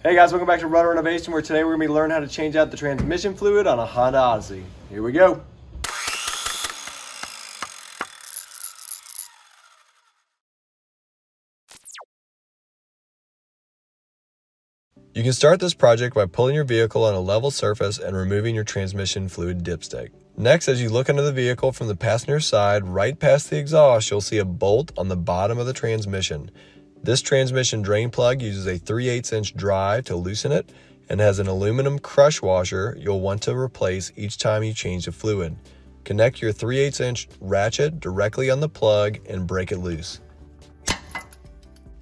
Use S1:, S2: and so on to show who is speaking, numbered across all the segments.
S1: Hey guys, welcome back to Rudder Innovation, where today we're going to be learning how to change out the transmission fluid on a Honda Odyssey. Here we go. You can start this project by pulling your vehicle on a level surface and removing your transmission fluid dipstick. Next, as you look under the vehicle from the passenger side, right past the exhaust, you'll see a bolt on the bottom of the transmission. This transmission drain plug uses a 3/8" drive to loosen it and has an aluminum crush washer you'll want to replace each time you change the fluid. Connect your 3/8" ratchet directly on the plug and break it loose.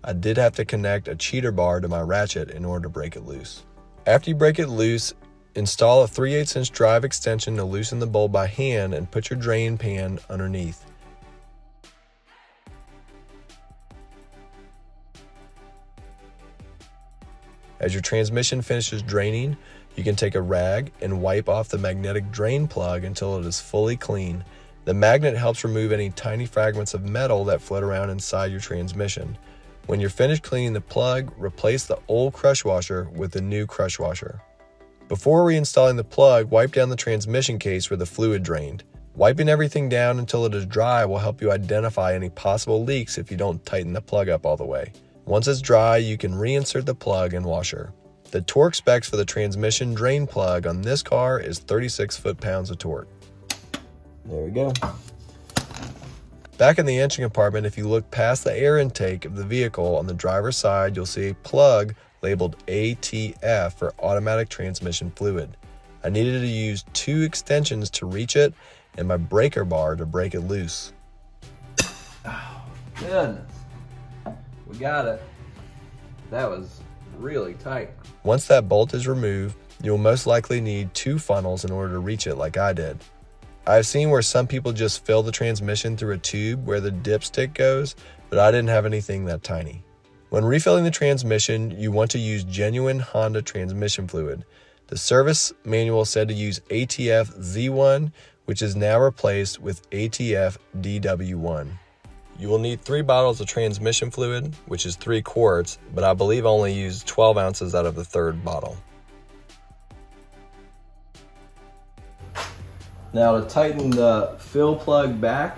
S1: I did have to connect a cheater bar to my ratchet in order to break it loose. After you break it loose, install a 3/8" drive extension to loosen the bolt by hand and put your drain pan underneath. As your transmission finishes draining, you can take a rag and wipe off the magnetic drain plug until it is fully clean. The magnet helps remove any tiny fragments of metal that float around inside your transmission. When you're finished cleaning the plug, replace the old crush washer with the new crush washer. Before reinstalling the plug, wipe down the transmission case where the fluid drained. Wiping everything down until it is dry will help you identify any possible leaks if you don't tighten the plug up all the way. Once it's dry, you can reinsert the plug and washer. The torque specs for the transmission drain plug on this car is 36 foot-pounds of torque. There we go. Back in the engine compartment, if you look past the air intake of the vehicle on the driver's side, you'll see a plug labeled ATF for automatic transmission fluid. I needed to use 2 extensions to reach it and my breaker bar to break it loose. Oh, goodness. We got it. That was really tight. Once that bolt is removed, you'll most likely need 2 funnels in order to reach it like I did. I've seen where some people just fill the transmission through a tube where the dipstick goes, but I didn't have anything that tiny. When refilling the transmission, you want to use genuine Honda transmission fluid. The service manual said to use ATF Z1, which is now replaced with ATF DW1. You will need 3 bottles of transmission fluid, which is 3 quarts, but I believe I only used 12 ounces out of the 3rd bottle. Now to tighten the fill plug back,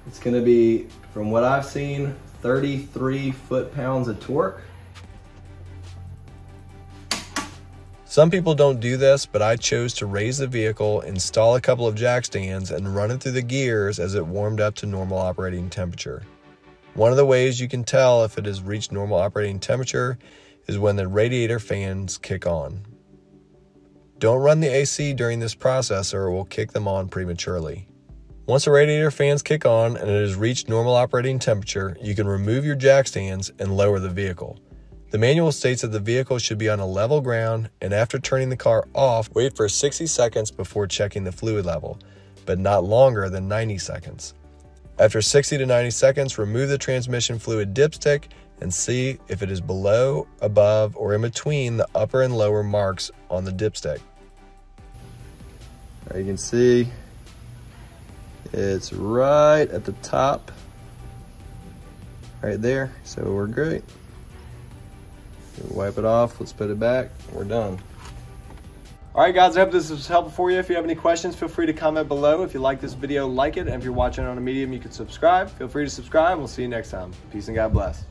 S1: it's going to be, from what I've seen, 33 foot-pounds of torque. Some people don't do this, but I chose to raise the vehicle, install a couple of jack stands, and run it through the gears as it warmed up to normal operating temperature. One of the ways you can tell if it has reached normal operating temperature is when the radiator fans kick on. Don't run the AC during this process or it will kick them on prematurely. Once the radiator fans kick on and it has reached normal operating temperature, you can remove your jack stands and lower the vehicle. The manual states that the vehicle should be on a level ground, and after turning the car off, wait for 60 seconds before checking the fluid level, but not longer than 90 seconds. After 60 to 90 seconds, remove the transmission fluid dipstick and see if it is below, above, or in between the upper and lower marks on the dipstick. You can see it's right at the top, right there, so we're great. Wipe it off, let's put it back, we're done. Alright guys, I hope this was helpful for you. If you have any questions, feel free to comment below. If you like this video, like it, and if you're watching on a medium, you can subscribe. Feel free to subscribe, we'll see you next time. Peace and God bless.